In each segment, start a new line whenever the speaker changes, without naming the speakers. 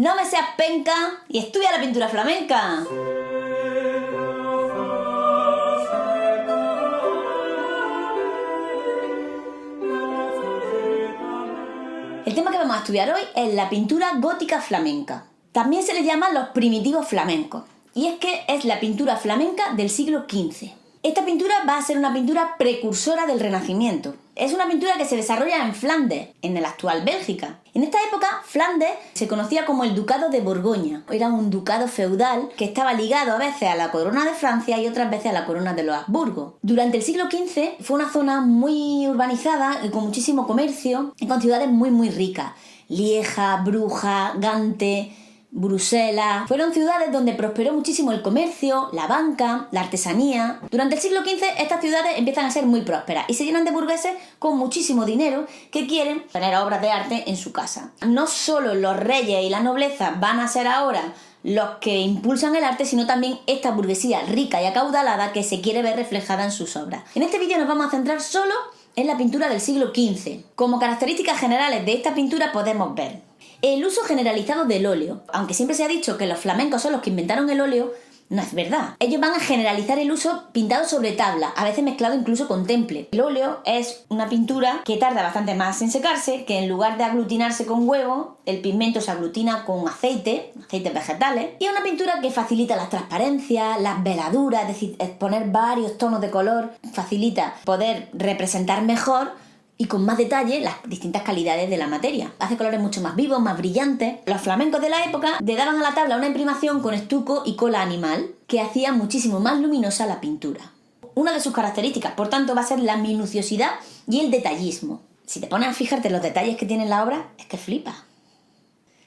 No me seas penca y estudia la pintura flamenca. El tema que vamos a estudiar hoy es la pintura gótica flamenca. También se le llama los primitivos flamencos. Y es que es la pintura flamenca del siglo XV. Esta pintura va a ser una pintura precursora del Renacimiento. Es una pintura que se desarrolla en Flandes, en la actual Bélgica. En esta época, Flandes se conocía como el Ducado de Borgoña. Era un ducado feudal que estaba ligado a veces a la corona de Francia y otras veces a la corona de los Habsburgo. Durante el siglo XV fue una zona muy urbanizada y con muchísimo comercio y con ciudades muy ricas. Lieja, Brujas, Gante, Bruselas. Fueron ciudades donde prosperó muchísimo el comercio, la banca, la artesanía. Durante el siglo XV estas ciudades empiezan a ser muy prósperas y se llenan de burgueses con muchísimo dinero que quieren tener obras de arte en su casa. No solo los reyes y la nobleza van a ser ahora los que impulsan el arte, sino también esta burguesía rica y acaudalada que se quiere ver reflejada en sus obras. En este vídeo nos vamos a centrar solo en la pintura del siglo XV. Como características generales de esta pintura podemos ver el uso generalizado del óleo. Aunque siempre se ha dicho que los flamencos son los que inventaron el óleo, no es verdad. Ellos van a generalizar el uso pintado sobre tabla, a veces mezclado incluso con temple. El óleo es una pintura que tarda bastante más en secarse, que en lugar de aglutinarse con huevo, el pigmento se aglutina con aceites vegetales, y es una pintura que facilita las transparencias, las veladuras, es decir, exponer varios tonos de color, facilita poder representar mejor y con más detalle las distintas calidades de la materia. Hace colores mucho más vivos, más brillantes. Los flamencos de la época le daban a la tabla una imprimación con estuco y cola animal que hacía muchísimo más luminosa la pintura. Una de sus características, por tanto, va a ser la minuciosidad y el detallismo. Si te pones a fijarte en los detalles que tiene la obra, es que flipas.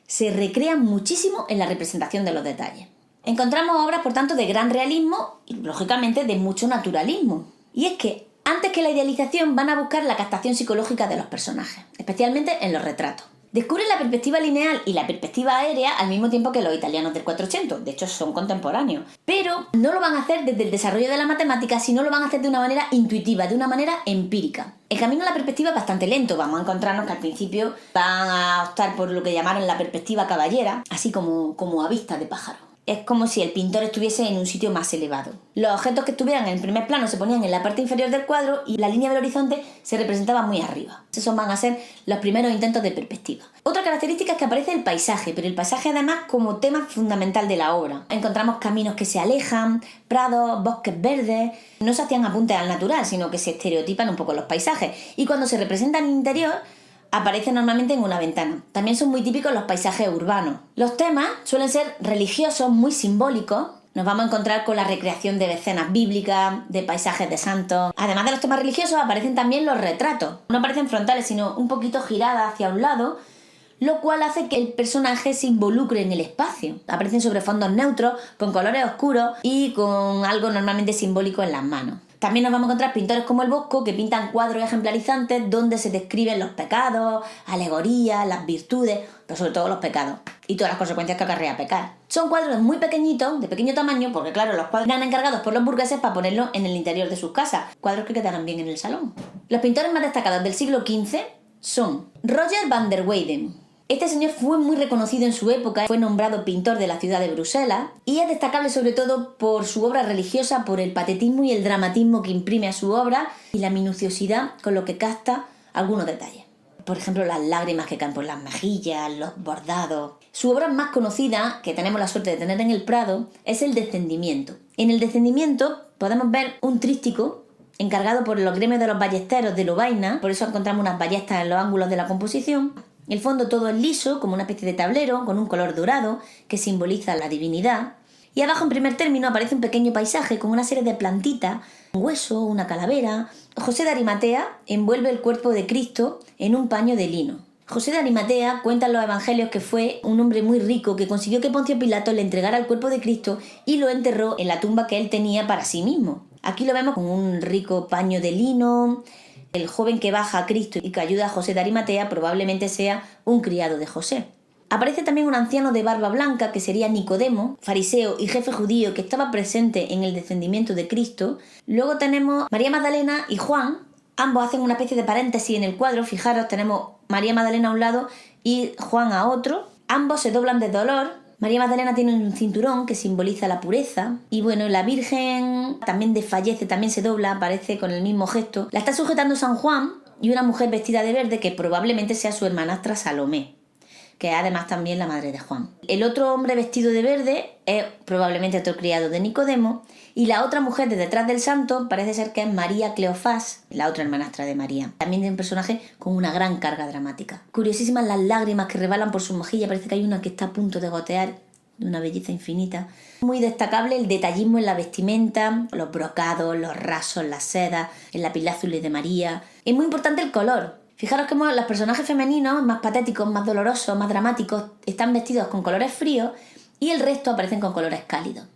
Se recrean muchísimo en la representación de los detalles. Encontramos obras, por tanto, de gran realismo y, lógicamente, de mucho naturalismo. Y es que antes que la idealización van a buscar la captación psicológica de los personajes, especialmente en los retratos. Descubren la perspectiva lineal y la perspectiva aérea al mismo tiempo que los italianos del 400, de hecho son contemporáneos. Pero no lo van a hacer desde el desarrollo de la matemática, sino lo van a hacer de una manera intuitiva, de una manera empírica. El camino a la perspectiva es bastante lento, vamos a encontrarnos que al principio van a optar por lo que llamaron la perspectiva caballera, así como a vista de pájaro. Es como si el pintor estuviese en un sitio más elevado. Los objetos que estuvieran en el primer plano se ponían en la parte inferior del cuadro y la línea del horizonte se representaba muy arriba. Esos van a ser los primeros intentos de perspectiva. Otra característica es que aparece el paisaje, pero el paisaje además como tema fundamental de la obra. Encontramos caminos que se alejan, prados, bosques verdes. No se hacían apuntes al natural, sino que se estereotipan un poco los paisajes. Y cuando se representa en el interior, aparece normalmente en una ventana. También son muy típicos los paisajes urbanos. Los temas suelen ser religiosos, muy simbólicos. Nos vamos a encontrar con la recreación de escenas bíblicas, de paisajes de santos. Además de los temas religiosos, aparecen también los retratos. No aparecen frontales, sino un poquito giradas hacia un lado, lo cual hace que el personaje se involucre en el espacio. Aparecen sobre fondos neutros, con colores oscuros y con algo normalmente simbólico en las manos. También nos vamos a encontrar pintores como el Bosco que pintan cuadros ejemplarizantes donde se describen los pecados, alegorías, las virtudes, pero sobre todo los pecados y todas las consecuencias que acarrea pecar. Son cuadros muy pequeñitos, de pequeño tamaño, porque claro, los cuadros eran encargados por los burgueses para ponerlos en el interior de sus casas, cuadros que quedaron bien en el salón. Los pintores más destacados del siglo XV son Roger van der Weyden. Este señor fue muy reconocido en su época, fue nombrado pintor de la ciudad de Bruselas y es destacable sobre todo por su obra religiosa, por el patetismo y el dramatismo que imprime a su obra y la minuciosidad con lo que capta algunos detalles. Por ejemplo, las lágrimas que caen por las mejillas, los bordados. Su obra más conocida, que tenemos la suerte de tener en el Prado, es El Descendimiento. En El Descendimiento podemos ver un tríptico encargado por los gremios de los ballesteros de Lovaina, por eso encontramos unas ballestas en los ángulos de la composición. El fondo todo es liso, como una especie de tablero, con un color dorado, que simboliza la divinidad. Y abajo, en primer término, aparece un pequeño paisaje con una serie de plantitas, un hueso, una calavera. José de Arimatea envuelve el cuerpo de Cristo en un paño de lino. José de Arimatea cuenta en los evangelios que fue un hombre muy rico que consiguió que Poncio Pilato le entregara el cuerpo de Cristo y lo enterró en la tumba que él tenía para sí mismo. Aquí lo vemos con un rico paño de lino. El joven que baja a Cristo y que ayuda a José de Arimatea probablemente sea un criado de José. Aparece también un anciano de barba blanca que sería Nicodemo, fariseo y jefe judío que estaba presente en el descendimiento de Cristo. Luego tenemos María Magdalena y Juan. Ambos hacen una especie de paréntesis en el cuadro. Fijaros, tenemos María Magdalena a un lado y Juan a otro. Ambos se doblan de dolor. María Magdalena tiene un cinturón que simboliza la pureza. Y bueno, la Virgen también desfallece, también se dobla, aparece con el mismo gesto. La está sujetando San Juan y una mujer vestida de verde que probablemente sea su hermanastra Salomé, que es además también la madre de Juan. El otro hombre vestido de verde es probablemente otro criado de Nicodemo, y la otra mujer de detrás del santo parece ser que es María Cleofás, la otra hermanastra de María. También es un personaje con una gran carga dramática. Curiosísimas las lágrimas que rebalan por su mejilla, parece que hay una que está a punto de gotear, de una belleza infinita. Muy destacable el detallismo en la vestimenta, los brocados, los rasos, las sedas, el lapislázuli de María. Es muy importante el color. Fijaros cómo los personajes femeninos, más patéticos, más dolorosos, más dramáticos, están vestidos con colores fríos y el resto aparecen con colores cálidos.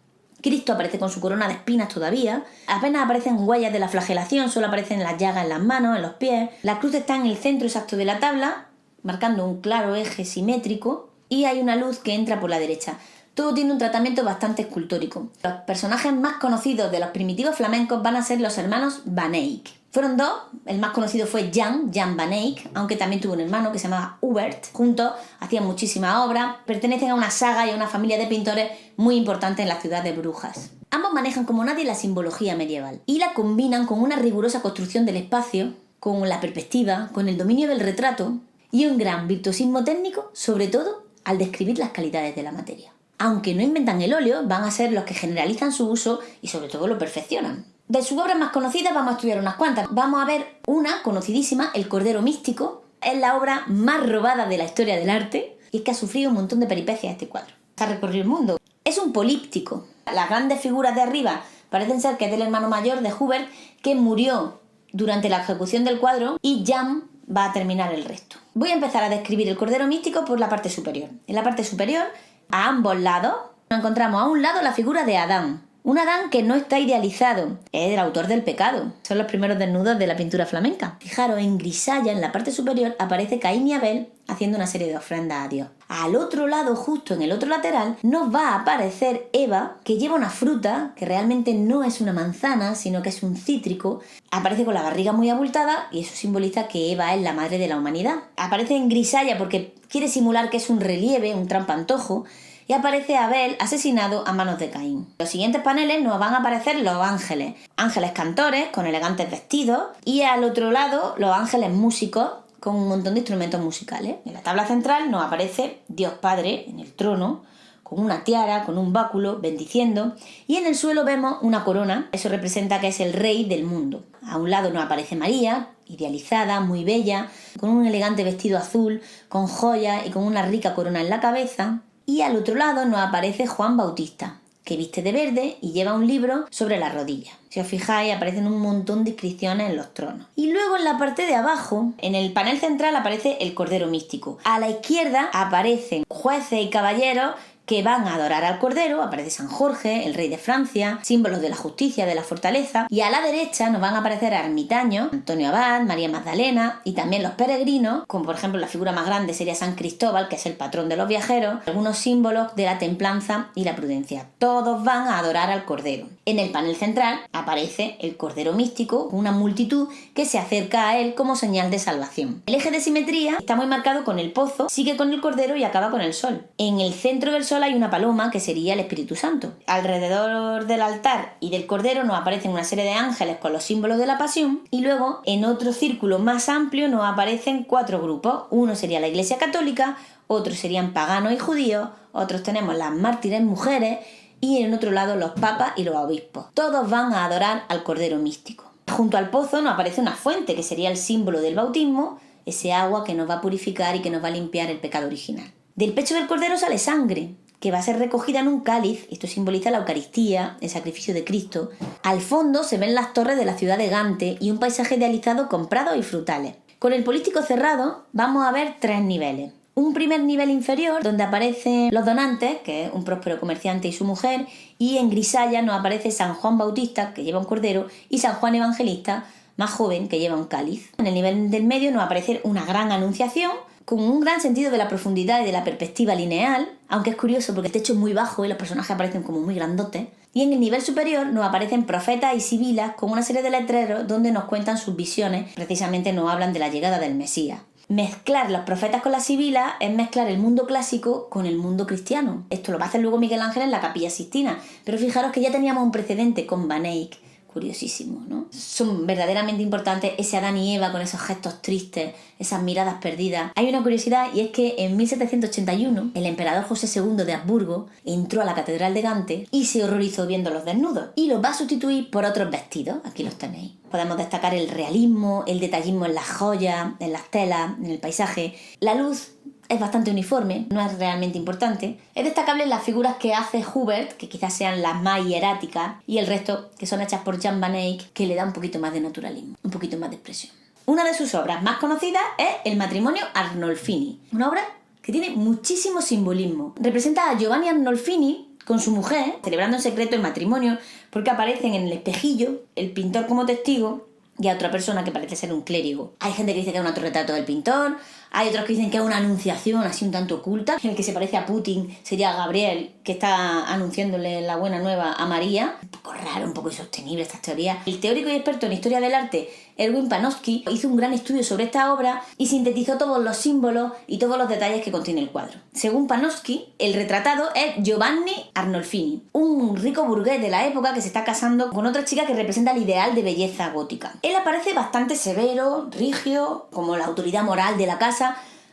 Cristo aparece con su corona de espinas todavía, apenas aparecen huellas de la flagelación, solo aparecen las llagas en las manos, en los pies. La cruz está en el centro exacto de la tabla, marcando un claro eje simétrico, y hay una luz que entra por la derecha. Todo tiene un tratamiento bastante escultórico. Los personajes más conocidos de los primitivos flamencos van a ser los hermanos Van Eyck. Fueron dos, el más conocido fue Jan Van Eyck, aunque también tuvo un hermano que se llamaba Hubert. Juntos hacían muchísimas obras, pertenecen a una saga y a una familia de pintores muy importante en la ciudad de Brujas. Ambos manejan como nadie la simbología medieval y la combinan con una rigurosa construcción del espacio, con la perspectiva, con el dominio del retrato y un gran virtuosismo técnico, sobre todo al describir las calidades de la materia. Aunque no inventan el óleo, van a ser los que generalizan su uso y sobre todo lo perfeccionan. De sus obras más conocidas vamos a estudiar unas cuantas. Vamos a ver una conocidísima, El Cordero Místico. Es la obra más robada de la historia del arte y es que ha sufrido un montón de peripecias este cuadro. Ha recorrido el mundo. Es un políptico. Las grandes figuras de arriba parecen ser que es del hermano mayor de Hubert, que murió durante la ejecución del cuadro, y Jan va a terminar el resto. Voy a empezar a describir el Cordero Místico por la parte superior. En la parte superior, a ambos lados, nos encontramos a un lado la figura de Adán. Un Adán que no está idealizado, es el autor del pecado. Son los primeros desnudos de la pintura flamenca. Fijaros, en grisalla, en la parte superior, aparece Caín y Abel haciendo una serie de ofrendas a Dios. Al otro lado, justo en el otro lateral, nos va a aparecer Eva, que lleva una fruta, que realmente no es una manzana, sino que es un cítrico. Aparece con la barriga muy abultada y eso simboliza que Eva es la madre de la humanidad. Aparece en grisalla porque quiere simular que es un relieve, un trampantojo. Y aparece Abel asesinado a manos de Caín. En los siguientes paneles nos van a aparecer los ángeles. Ángeles cantores con elegantes vestidos y al otro lado los ángeles músicos con un montón de instrumentos musicales. En la tabla central nos aparece Dios Padre en el trono, con una tiara, con un báculo, bendiciendo, y en el suelo vemos una corona. Eso representa que es el rey del mundo. A un lado nos aparece María, idealizada, muy bella, con un elegante vestido azul, con joyas y con una rica corona en la cabeza. Y al otro lado nos aparece Juan Bautista, que viste de verde y lleva un libro sobre las rodillas. Si os fijáis, aparecen un montón de inscripciones en los tronos. Y luego en la parte de abajo, en el panel central, aparece el Cordero Místico. A la izquierda aparecen jueces y caballeros que van a adorar al Cordero. Aparece San Jorge, el rey de Francia, símbolos de la justicia, de la fortaleza. Y a la derecha nos van a aparecer ermitaños, Antonio Abad, María Magdalena y también los peregrinos, como por ejemplo la figura más grande sería San Cristóbal, que es el patrón de los viajeros, algunos símbolos de la templanza y la prudencia. Todos van a adorar al Cordero. En el panel central aparece el Cordero Místico, una multitud que se acerca a él como señal de salvación. El eje de simetría está muy marcado con el pozo, sigue con el Cordero y acaba con el sol. En el centro del sol hay una paloma que sería el Espíritu Santo. Alrededor del altar y del Cordero nos aparecen una serie de ángeles con los símbolos de la pasión y luego en otro círculo más amplio nos aparecen 4 grupos. Uno sería la Iglesia Católica, otros serían paganos y judíos, otros tenemos las mártires mujeres y en otro lado los papas y los obispos. Todos van a adorar al Cordero Místico. Junto al pozo nos aparece una fuente que sería el símbolo del bautismo, ese agua que nos va a purificar y que nos va a limpiar el pecado original. Del pecho del Cordero sale sangre, que va a ser recogida en un cáliz. Esto simboliza la Eucaristía, el sacrificio de Cristo. Al fondo se ven las torres de la ciudad de Gante y un paisaje idealizado con prados y frutales. Con el políptico cerrado vamos a ver 3 niveles. Un primer nivel inferior donde aparecen los donantes, que es un próspero comerciante y su mujer, y en grisalla nos aparece San Juan Bautista, que lleva un cordero, y San Juan Evangelista, más joven, que lleva un cáliz. En el nivel del medio nos aparece una gran anunciación, con un gran sentido de la profundidad y de la perspectiva lineal, aunque es curioso porque el techo es muy bajo y los personajes aparecen como muy grandotes. Y en el nivel superior nos aparecen profetas y sibilas con una serie de letreros donde nos cuentan sus visiones, precisamente nos hablan de la llegada del Mesías. Mezclar los profetas con la Sibila es mezclar el mundo clásico con el mundo cristiano. Esto lo va a hacer luego Miguel Ángel en la Capilla Sixtina, pero fijaros que ya teníamos un precedente con Van Eyck. Curiosísimo, ¿no? Son verdaderamente importantes ese Adán y Eva con esos gestos tristes, esas miradas perdidas. Hay una curiosidad y es que en 1781 el emperador José II de Habsburgo entró a la Catedral de Gante y se horrorizó viendo los desnudos y los va a sustituir por otros vestidos. Aquí los tenéis. Podemos destacar el realismo, el detallismo en las joyas, en las telas, en el paisaje. La luz es bastante uniforme, no es realmente importante. Es destacable las figuras que hace Hubert, que quizás sean las más hieráticas, y el resto, que son hechas por Jan van Eyck, que le da un poquito más de naturalismo, un poquito más de expresión. Una de sus obras más conocidas es El matrimonio Arnolfini, una obra que tiene muchísimo simbolismo. Representa a Giovanni Arnolfini con su mujer, celebrando en secreto el matrimonio, porque aparecen en el espejillo el pintor como testigo y a otra persona que parece ser un clérigo. Hay gente que dice que es un autorretrato del pintor, hay otros que dicen que es una anunciación así un tanto oculta. El que se parece a Putin sería Gabriel, que está anunciándole la buena nueva a María. Un poco raro, un poco insostenible estas teorías. El teórico y experto en historia del arte, Erwin Panofsky, hizo un gran estudio sobre esta obra y sintetizó todos los símbolos y todos los detalles que contiene el cuadro. Según Panofsky, el retratado es Giovanni Arnolfini, un rico burgués de la época que se está casando con otra chica que representa el ideal de belleza gótica. Él aparece bastante severo, rígido, como la autoridad moral de la casa,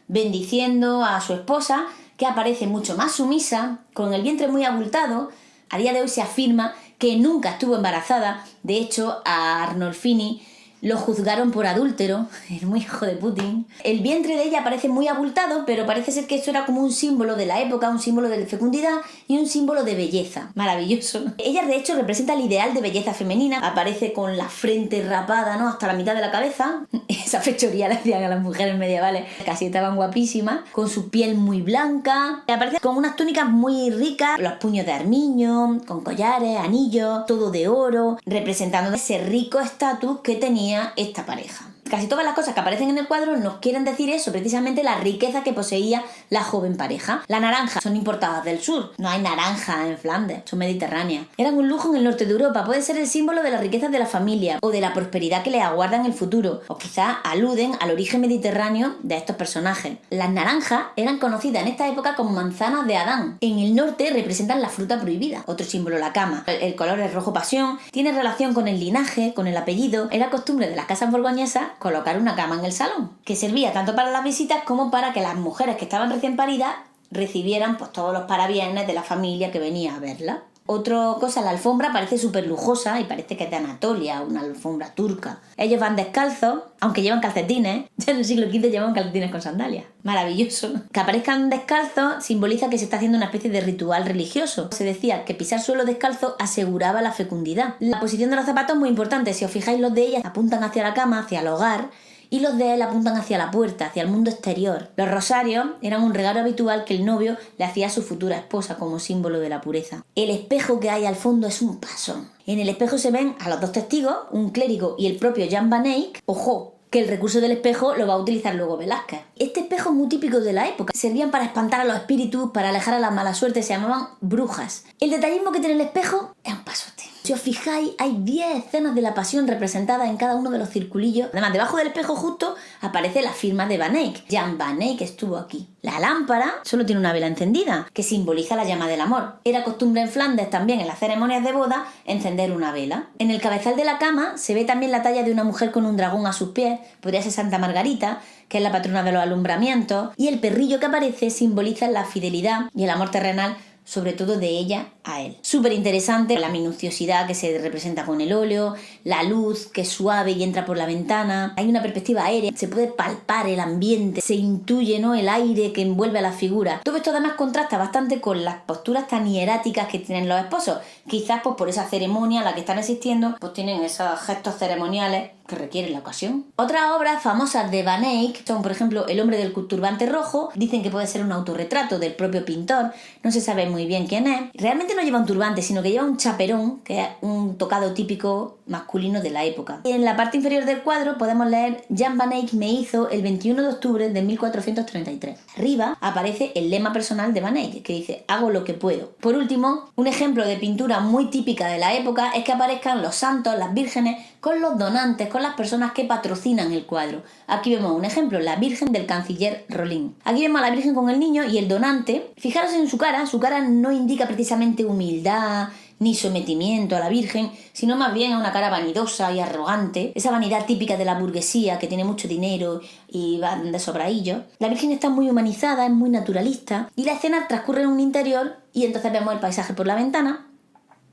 bendiciendo a su esposa, que aparece mucho más sumisa, con el vientre muy abultado. A día de hoy se afirma que nunca estuvo embarazada. De hecho, a Arnolfini lo juzgaron por adúltero, es muy hijo de Putin. El vientre de ella parece muy abultado, pero parece ser que esto era como un símbolo de la época, un símbolo de fecundidad y un símbolo de belleza. Maravilloso. Ella, de hecho, representa el ideal de belleza femenina. Aparece con la frente rapada, ¿no?, hasta la mitad de la cabeza. Esa fechoría le hacían a las mujeres medievales. Casi estaban guapísimas. Con su piel muy blanca. Aparece con unas túnicas muy ricas, los puños de armiño, con collares, anillos, todo de oro, representando ese rico estatus que tenía esta pareja. Casi todas las cosas que aparecen en el cuadro nos quieren decir eso, precisamente la riqueza que poseía la joven pareja. La naranja son importadas del sur, no hay naranja en Flandes, son mediterráneas. Eran un lujo en el norte de Europa, puede ser el símbolo de la riqueza de la familia o de la prosperidad que les aguarda en el futuro, o quizás aluden al origen mediterráneo de estos personajes. Las naranjas eran conocidas en esta época como manzanas de Adán. En el norte representan la fruta prohibida, otro símbolo, la cama. El color es rojo pasión, tiene relación con el linaje, con el apellido. Era costumbre de las casas borgoñesas colocar una cama en el salón, que servía tanto para las visitas como para que las mujeres que estaban recién paridas recibieran pues todos los parabienes de la familia que venía a verla. Otra cosa, la alfombra parece súper lujosa y parece que es de Anatolia, una alfombra turca. Ellos van descalzos, aunque llevan calcetines. Ya en el siglo XV llevaban calcetines con sandalias. Maravilloso. Que aparezcan descalzos simboliza que se está haciendo una especie de ritual religioso. Se decía que pisar suelo descalzo aseguraba la fecundidad. La posición de los zapatos es muy importante. Si os fijáis, los de ella apuntan hacia la cama, hacia el hogar, y los de él apuntan hacia la puerta, hacia el mundo exterior. Los rosarios eran un regalo habitual que el novio le hacía a su futura esposa como símbolo de la pureza. El espejo que hay al fondo es un pasón. En el espejo se ven a los dos testigos, un clérigo y el propio Jan van Eyck. ¡Ojo!, que el recurso del espejo lo va a utilizar luego Velázquez. Este espejo es muy típico de la época. Servían para espantar a los espíritus, para alejar a la mala suerte, se llamaban brujas. El detallismo que tiene el espejo es un pasote. Si os fijáis, hay 10 escenas de la pasión representadas en cada uno de los circulillos. Además, debajo del espejo justo aparece la firma de Van Eyck. Jan van Eyck estuvo aquí. La lámpara solo tiene una vela encendida, que simboliza la llama del amor. Era costumbre en Flandes también, en las ceremonias de boda, encender una vela. En el cabezal de la cama se ve también la talla de una mujer con un dragón a sus pies. Podría ser Santa Margarita, que es la patrona de los alumbramientos. Y el perrillo que aparece simboliza la fidelidad y el amor terrenal, sobre todo de ella a él. Súper interesante la minuciosidad que se representa con el óleo, la luz que es suave y entra por la ventana. Hay una perspectiva aérea, se puede palpar el ambiente, se intuye, ¿no?, el aire que envuelve a la figura. Todo esto además contrasta bastante con las posturas tan hieráticas que tienen los esposos. Quizás pues por esa ceremonia a la que están asistiendo, pues tienen esos gestos ceremoniales que requieren la ocasión. Otras obras famosas de Van Eyck son, por ejemplo, El hombre del turbante rojo. Dicen que puede ser un autorretrato del propio pintor, no se sabe muy bien quién es. Realmente no lleva un turbante, sino que lleva un chaperón, que es un tocado típico masculino de la época. En la parte inferior del cuadro podemos leer: Jan van Eyck me hizo el 21 de octubre de 1433. Arriba aparece el lema personal de Van Eyck, que dice: hago lo que puedo. Por último, un ejemplo de pintura muy típica de la época es que aparezcan los santos, las vírgenes, con los donantes, con con las personas que patrocinan el cuadro. Aquí vemos un ejemplo, la Virgen del Canciller Rolín. Aquí vemos a la Virgen con el niño y el donante. Fijaros en su cara no indica precisamente humildad ni sometimiento a la Virgen, sino más bien a una cara vanidosa y arrogante, esa vanidad típica de la burguesía que tiene mucho dinero y va de sobradillo. La Virgen está muy humanizada, es muy naturalista y la escena transcurre en un interior y entonces vemos el paisaje por la ventana.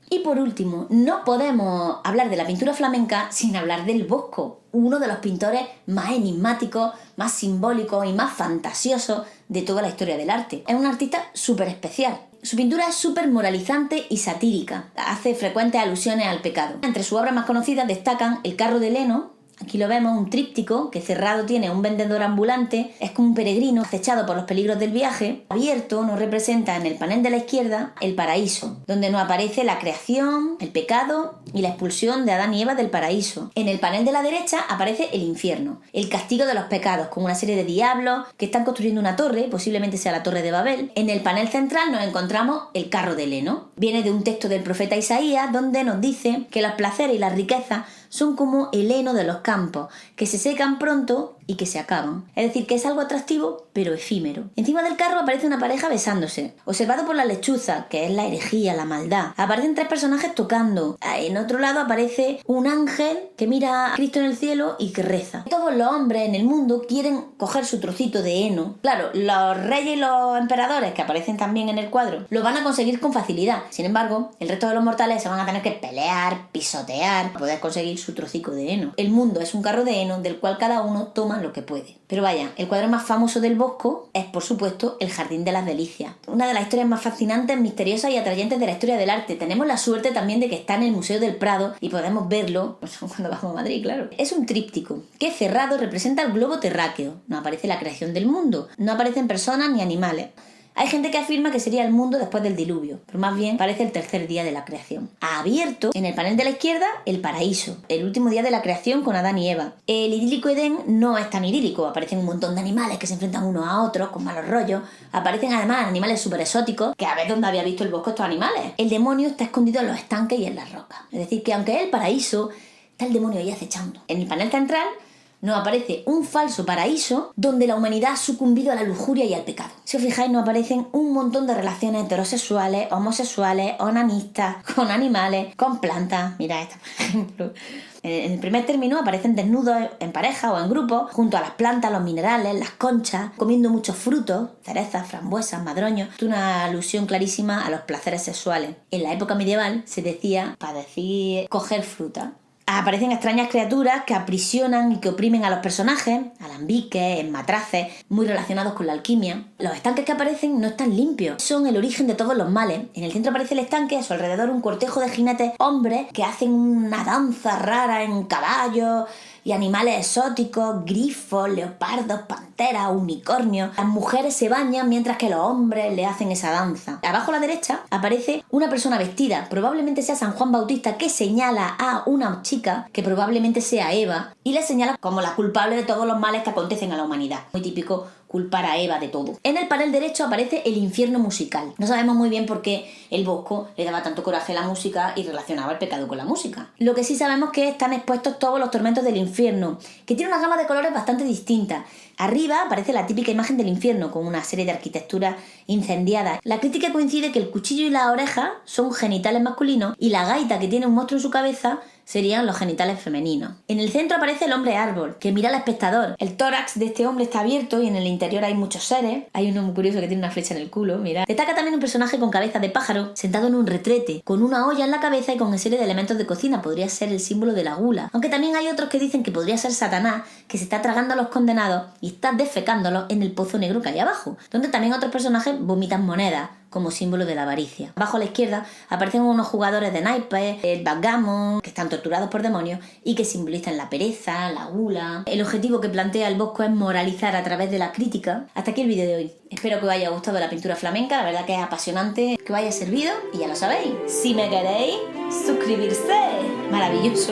Y por último, no podemos hablar de la pintura flamenca sin hablar del Bosco, uno de los pintores más enigmáticos, más simbólicos y más fantasiosos de toda la historia del arte. Es un artista súper especial. Su pintura es súper moralizante y satírica. Hace frecuentes alusiones al pecado. Entre sus obras más conocidas destacan El carro de Leno. Aquí lo vemos, un tríptico que cerrado tiene un vendedor ambulante, es como un peregrino acechado por los peligros del viaje. Abierto nos representa en el panel de la izquierda el paraíso, donde nos aparece la creación, el pecado y la expulsión de Adán y Eva del paraíso. En el panel de la derecha aparece el infierno, el castigo de los pecados, con una serie de diablos que están construyendo una torre, posiblemente sea la Torre de Babel. En el panel central nos encontramos el carro de Leno. Viene de un texto del profeta Isaías donde nos dice que los placeres y las riquezas son como el heno de los campos, que se secan pronto y que se acaban. Es decir, que es algo atractivo, pero efímero. Encima del carro aparece una pareja besándose, observado por la lechuza, que es la herejía, la maldad. Aparecen 3 personajes tocando. En otro lado aparece un ángel que mira a Cristo en el cielo y que reza. Todos los hombres en el mundo quieren coger su trocito de heno. Claro, los reyes y los emperadores, que aparecen también en el cuadro, lo van a conseguir con facilidad. Sin embargo, el resto de los mortales se van a tener que pelear, pisotear, para poder conseguir su trocico de heno. El mundo es un carro de heno del cual cada uno toma lo que puede. Pero vaya, el cuadro más famoso del Bosco es, por supuesto, El Jardín de las Delicias. Una de las historias más fascinantes, misteriosas y atrayentes de la historia del arte. Tenemos la suerte también de que está en el Museo del Prado y podemos verlo cuando vamos a Madrid, claro. Es un tríptico que cerrado representa el globo terráqueo. No aparece la creación del mundo, no aparecen personas ni animales. Hay gente que afirma que sería el mundo después del diluvio, pero más bien parece el tercer día de la creación. Abierto, en el panel de la izquierda, el paraíso, el último día de la creación con Adán y Eva. El idílico Edén no es tan idílico, aparecen un montón de animales que se enfrentan unos a otros con malos rollos. Aparecen además animales súper exóticos, que a ver dónde había visto el Bosco estos animales. El demonio está escondido en los estanques y en las rocas. Es decir, que aunque es el paraíso, está el demonio ahí acechando. En el panel central nos aparece un falso paraíso donde la humanidad ha sucumbido a la lujuria y al pecado. Si os fijáis, nos aparecen un montón de relaciones heterosexuales, homosexuales, onanistas, con animales, con plantas. Mira esta, por ejemplo. En el primer término aparecen desnudos en pareja o en grupo, junto a las plantas, los minerales, las conchas, comiendo muchos frutos, cerezas, frambuesas, madroños. Es una alusión clarísima a los placeres sexuales. En la época medieval se decía, para decir coger fruta. Aparecen extrañas criaturas que aprisionan y que oprimen a los personajes, alambiques, matraces, muy relacionados con la alquimia. Los estanques que aparecen no están limpios, son el origen de todos los males. En el centro aparece el estanque, a su alrededor un cortejo de jinetes hombres que hacen una danza rara en caballos y animales exóticos, grifos, leopardos, panteras, unicornios. Las mujeres se bañan mientras que los hombres le hacen esa danza. Abajo a la derecha aparece una persona vestida, probablemente sea San Juan Bautista, que señala a una chica, que probablemente sea Eva, y le señala como la culpable de todos los males que acontecen a la humanidad. Muy típico culpar a Eva de todo. En el panel derecho aparece el infierno musical. No sabemos muy bien por qué el Bosco le daba tanto coraje a la música y relacionaba el pecado con la música. Lo que sí sabemos es que están expuestos todos los tormentos del infierno, que tiene una gama de colores bastante distintas. Arriba aparece la típica imagen del infierno, con una serie de arquitecturas incendiadas. La crítica coincide que el cuchillo y la oreja son genitales masculinos y la gaita que tiene un monstruo en su cabeza serían los genitales femeninos. En el centro aparece el hombre árbol, que mira al espectador. El tórax de este hombre está abierto y en el interior hay muchos seres. Hay uno muy curioso que tiene una flecha en el culo, mira. Destaca también un personaje con cabeza de pájaro, sentado en un retrete, con una olla en la cabeza y con una serie de elementos de cocina. Podría ser el símbolo de la gula. Aunque también hay otros que dicen que podría ser Satanás, que se está tragando a los condenados y está defecándolos en el pozo negro que hay abajo, donde también otros personajes vomitan monedas como símbolo de la avaricia. Abajo a la izquierda aparecen unos jugadores de naipes, el backgammon, que están torturados por demonios y que simbolizan la pereza, la gula. El objetivo que plantea el Bosco es moralizar a través de la crítica. Hasta aquí el vídeo de hoy. Espero que os haya gustado la pintura flamenca, la verdad que es apasionante, que os haya servido y ya lo sabéis. Si me queréis, suscribirse. Maravilloso.